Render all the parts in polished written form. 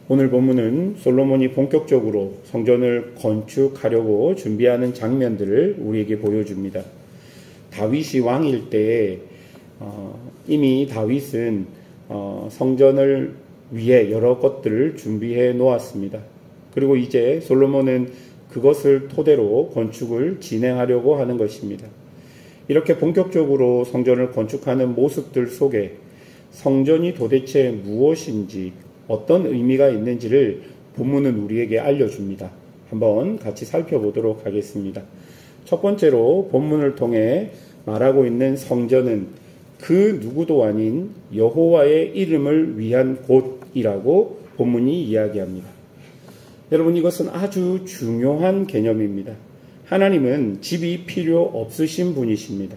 오늘 본문은 솔로몬이 본격적으로 성전을 건축하려고 준비하는 장면들을 우리에게 보여줍니다. 다윗이 왕일 때 이미 다윗은 성전을 위해 여러 것들을 준비해 놓았습니다. 그리고 이제 솔로몬은 그것을 토대로 건축을 진행하려고 하는 것입니다. 이렇게 본격적으로 성전을 건축하는 모습들 속에 성전이 도대체 무엇인지, 어떤 의미가 있는지를 본문은 우리에게 알려줍니다. 한번 같이 살펴보도록 하겠습니다. 첫 번째로 본문을 통해 말하고 있는 성전은 그 누구도 아닌 여호와의 이름을 위한 곳이라고 본문이 이야기합니다. 여러분, 이것은 아주 중요한 개념입니다. 하나님은 집이 필요 없으신 분이십니다.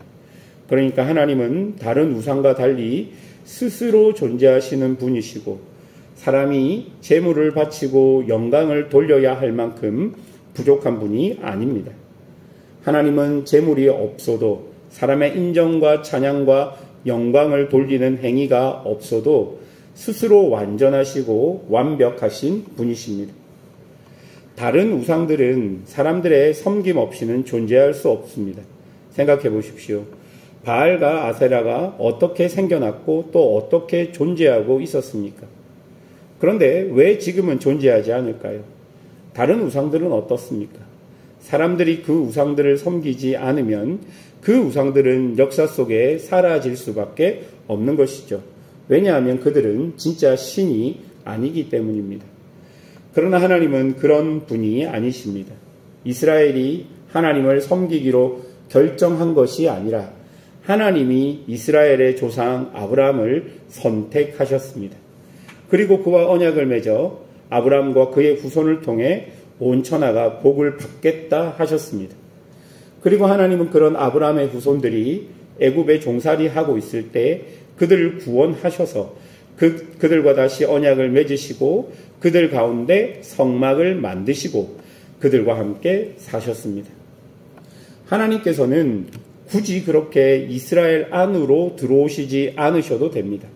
그러니까 하나님은 다른 우상과 달리 스스로 존재하시는 분이시고, 사람이 제물을 바치고 영광을 돌려야 할 만큼 부족한 분이 아닙니다. 하나님은 제물이 없어도, 사람의 인정과 찬양과 영광을 돌리는 행위가 없어도 스스로 완전하시고 완벽하신 분이십니다. 다른 우상들은 사람들의 섬김 없이는 존재할 수 없습니다. 생각해 보십시오. 바알과 아세라가 어떻게 생겨났고 또 어떻게 존재하고 있었습니까? 그런데 왜 지금은 존재하지 않을까요? 다른 우상들은 어떻습니까? 사람들이 그 우상들을 섬기지 않으면 그 우상들은 역사 속에 사라질 수밖에 없는 것이죠. 왜냐하면 그들은 진짜 신이 아니기 때문입니다. 그러나 하나님은 그런 분이 아니십니다. 이스라엘이 하나님을 섬기기로 결정한 것이 아니라 하나님이 이스라엘의 조상 아브라함을 선택하셨습니다. 그리고 그와 언약을 맺어 아브라함과 그의 후손을 통해 온 천하가 복을 받겠다 하셨습니다. 그리고 하나님은 그런 아브라함의 후손들이 애굽에 종살이하고 있을 때 그들을 구원하셔서 그들과 다시 언약을 맺으시고 그들 가운데 성막을 만드시고 그들과 함께 사셨습니다. 하나님께서는 굳이 그렇게 이스라엘 안으로 들어오시지 않으셔도 됩니다.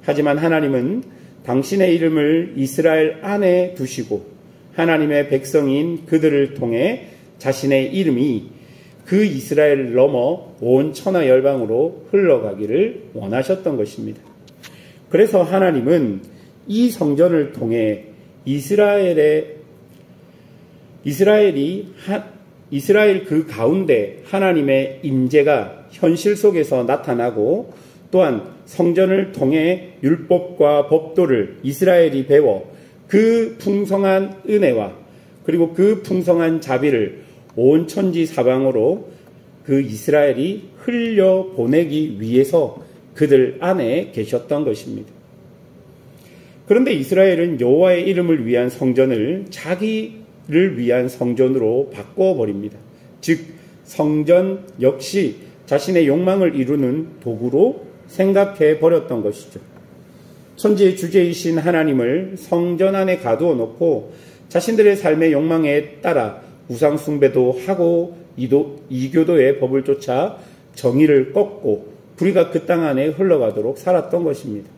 하지만 하나님은 당신의 이름을 이스라엘 안에 두시고 하나님의 백성인 그들을 통해 자신의 이름이 그 이스라엘을 넘어 온 천하 열방으로 흘러가기를 원하셨던 것입니다. 그래서 하나님은 이 성전을 통해 이스라엘 그 가운데 하나님의 임재가 현실 속에서 나타나고, 또한 성전을 통해 율법과 법도를 이스라엘이 배워 그 풍성한 은혜와 그리고 그 풍성한 자비를 온 천지 사방으로 그 이스라엘이 흘려보내기 위해서 그들 안에 계셨던 것입니다. 그런데 이스라엘은 여호와의 이름을 위한 성전을 자기를 위한 성전으로 바꿔버립니다. 즉 성전 역시 자신의 욕망을 이루는 도구로 생각해 버렸던 것이죠. 천지의 주제이신 하나님을 성전 안에 가두어 놓고 자신들의 삶의 욕망에 따라 우상 숭배도 하고 이교도의 법을 쫓아 정의를 꺾고 불의가 그 땅 안에 흘러가도록 살았던 것입니다.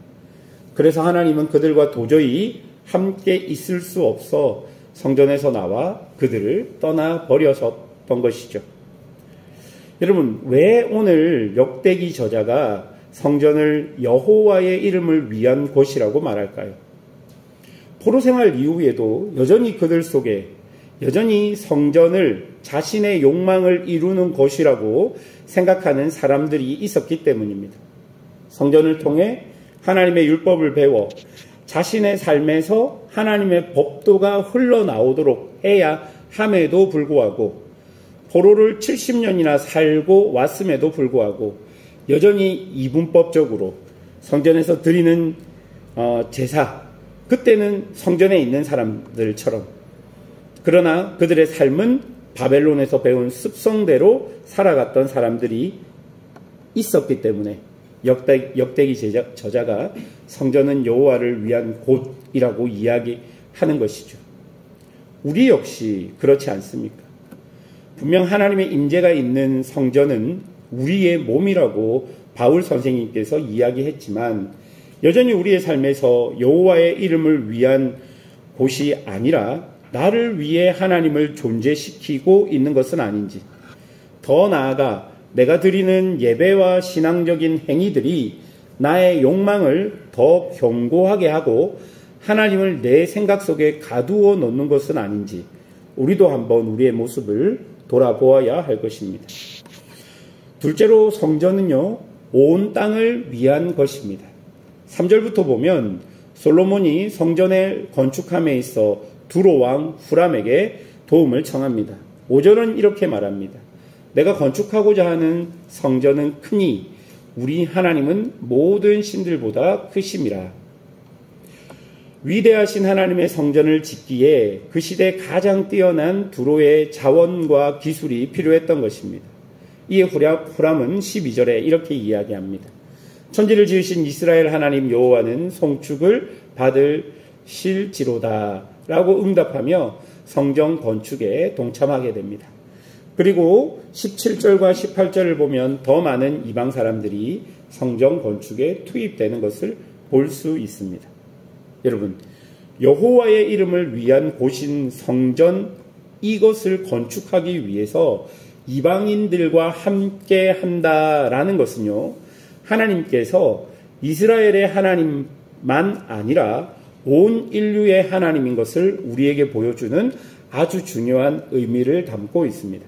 그래서 하나님은 그들과 도저히 함께 있을 수 없어 성전에서 나와 그들을 떠나버렸던 것이죠. 여러분, 왜 오늘 역대기 저자가 성전을 여호와의 이름을 위한 곳이라고 말할까요? 포로 생활 이후에도 여전히 그들 속에 여전히 성전을 자신의 욕망을 이루는 곳이라고 생각하는 사람들이 있었기 때문입니다. 성전을 통해 하나님의 율법을 배워 자신의 삶에서 하나님의 법도가 흘러나오도록 해야 함에도 불구하고, 포로를 70년이나 살고 왔음에도 불구하고 여전히 이분법적으로 성전에서 드리는 제사, 그때는 성전에 있는 사람들처럼, 그러나 그들의 삶은 바벨론에서 배운 습성대로 살아갔던 사람들이 있었기 때문에 역대기 저자가 성전은 여호와를 위한 곳이라고 이야기하는 것이죠. 우리 역시 그렇지 않습니까? 분명 하나님의 임재가 있는 성전은 우리의 몸이라고 바울 선생님께서 이야기했지만, 여전히 우리의 삶에서 여호와의 이름을 위한 곳이 아니라 나를 위해 하나님을 존재시키고 있는 것은 아닌지, 더 나아가 내가 드리는 예배와 신앙적인 행위들이 나의 욕망을 더 견고하게 하고 하나님을 내 생각 속에 가두어 놓는 것은 아닌지 우리도 한번 우리의 모습을 돌아보아야 할 것입니다. 둘째로 성전은요, 온 땅을 위한 것입니다. 3절부터 보면 솔로몬이 성전의 건축함에 있어 두로 왕 후람에게 도움을 청합니다. 5절은 이렇게 말합니다. 내가 건축하고자 하는 성전은 크니 우리 하나님은 모든 신들보다 크심이라. 위대하신 하나님의 성전을 짓기에 그 시대 가장 뛰어난 두로의 자원과 기술이 필요했던 것입니다. 이에 후람은 12절에 이렇게 이야기합니다. 천지를 지으신 이스라엘 하나님 여호와는 송축을 받으실지로다 라고 응답하며 성전 건축에 동참하게 됩니다. 그리고 17절과 18절을 보면 더 많은 이방 사람들이 성전 건축에 투입되는 것을 볼 수 있습니다. 여러분, 여호와의 이름을 위한 곳인 성전, 이것을 건축하기 위해서 이방인들과 함께 한다라는 것은요, 하나님께서 이스라엘의 하나님만 아니라 온 인류의 하나님인 것을 우리에게 보여주는 아주 중요한 의미를 담고 있습니다.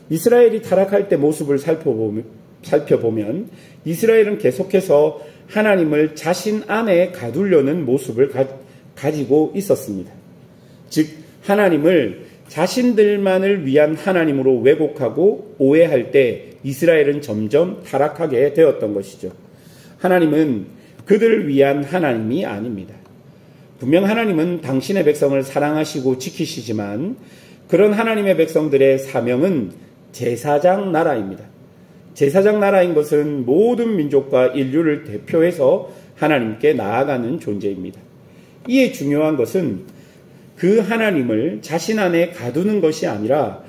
이스라엘이 타락할 때 모습을 살펴보면 이스라엘은 계속해서 하나님을 자신 안에 가두려는 모습을 가지고 있었습니다. 즉, 하나님을 자신들만을 위한 하나님으로 왜곡하고 오해할 때 이스라엘은 점점 타락하게 되었던 것이죠. 하나님은 그들을 위한 하나님이 아닙니다. 분명 하나님은 당신의 백성을 사랑하시고 지키시지만 그런 하나님의 백성들의 사명은 제사장 나라입니다. 제사장 나라인 것은 모든 민족과 인류를 대표해서 하나님께 나아가는 존재입니다. 이에 중요한 것은 그 하나님을 자신 안에 가두는 것이 아니라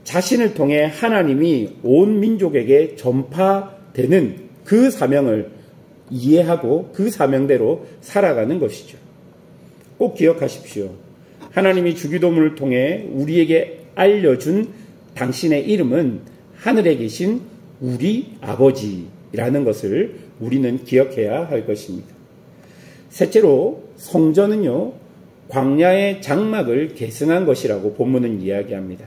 자신을 통해 하나님이 온 민족에게 전파되는 그 사명을 이해하고 그 사명대로 살아가는 것이죠. 꼭 기억하십시오. 하나님이 주기도문을 통해 우리에게 알려준 당신의 이름은 하늘에 계신 우리 아버지라는 것을 우리는 기억해야 할 것입니다. 셋째로 성전은요, 광야의 장막을 계승한 것이라고 본문은 이야기합니다.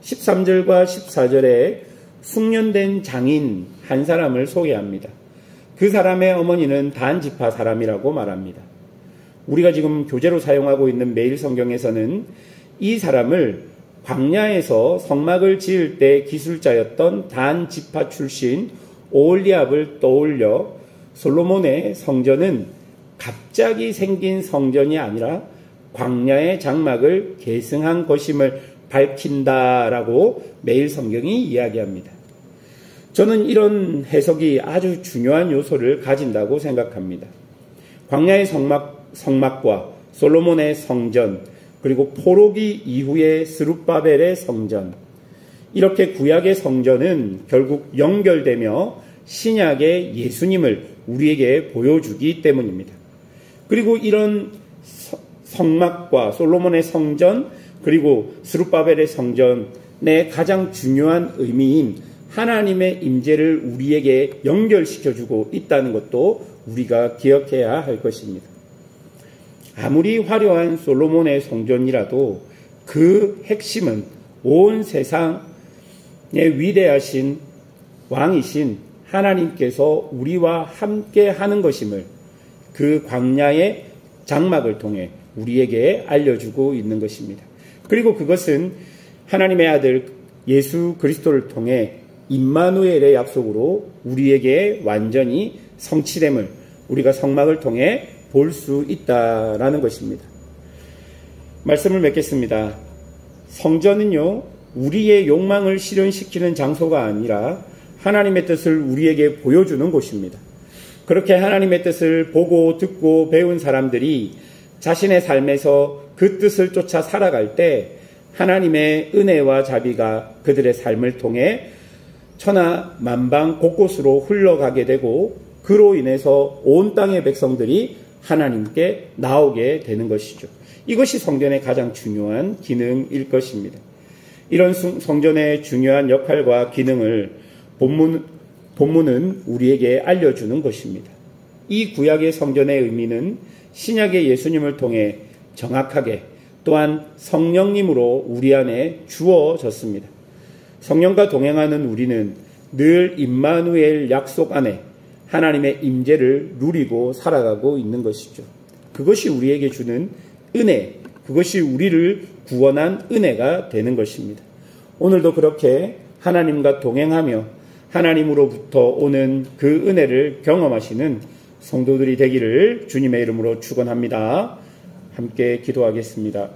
13절과 14절에 숙련된 장인 한 사람을 소개합니다. 그 사람의 어머니는 단 지파 사람이라고 말합니다. 우리가 지금 교재로 사용하고 있는 매일 성경에서는 이 사람을 광야에서 성막을 지을 때 기술자였던 단 지파 출신 오홀리압을 떠올려 솔로몬의 성전은 갑자기 생긴 성전이 아니라 광야의 장막을 계승한 것임을 밝힌다라고 매일 성경이 이야기합니다. 저는 이런 해석이 아주 중요한 요소를 가진다고 생각합니다. 광야의 성막과 솔로몬의 성전, 그리고 포로기 이후의 스룹바벨의 성전, 이렇게 구약의 성전은 결국 연결되며 신약의 예수님을 우리에게 보여주기 때문입니다. 그리고 이런 성막과 솔로몬의 성전, 그리고 스룹바벨의 성전의 가장 중요한 의미인 하나님의 임재를 우리에게 연결시켜주고 있다는 것도 우리가 기억해야 할 것입니다. 아무리 화려한 솔로몬의 성전이라도 그 핵심은 온 세상의 위대하신 왕이신 하나님께서 우리와 함께 하는 것임을 그 광야의 장막을 통해 우리에게 알려주고 있는 것입니다. 그리고 그것은 하나님의 아들 예수 그리스도를 통해 임마누엘의 약속으로 우리에게 완전히 성취됨을 우리가 성막을 통해 볼 수 있다라는 것입니다. 말씀을 맺겠습니다. 성전은요, 우리의 욕망을 실현시키는 장소가 아니라 하나님의 뜻을 우리에게 보여주는 곳입니다. 그렇게 하나님의 뜻을 보고 듣고 배운 사람들이 자신의 삶에서 그 뜻을 쫓아 살아갈 때 하나님의 은혜와 자비가 그들의 삶을 통해 천하 만방 곳곳으로 흘러가게 되고 그로 인해서 온 땅의 백성들이 하나님께 나오게 되는 것이죠. 이것이 성전의 가장 중요한 기능일 것입니다. 이런 성전의 중요한 역할과 기능을 본문은 우리에게 알려주는 것입니다. 이 구약의 성전의 의미는 신약의 예수님을 통해 정확하게 또한 성령님으로 우리 안에 주어졌습니다. 성령과 동행하는 우리는 늘 임마누엘 약속 안에 하나님의 임재를 누리고 살아가고 있는 것이죠. 그것이 우리에게 주는 은혜, 그것이 우리를 구원한 은혜가 되는 것입니다. 오늘도 그렇게 하나님과 동행하며 하나님으로부터 오는 그 은혜를 경험하시는 성도들이 되기를 주님의 이름으로 축원합니다. 함께 기도하겠습니다.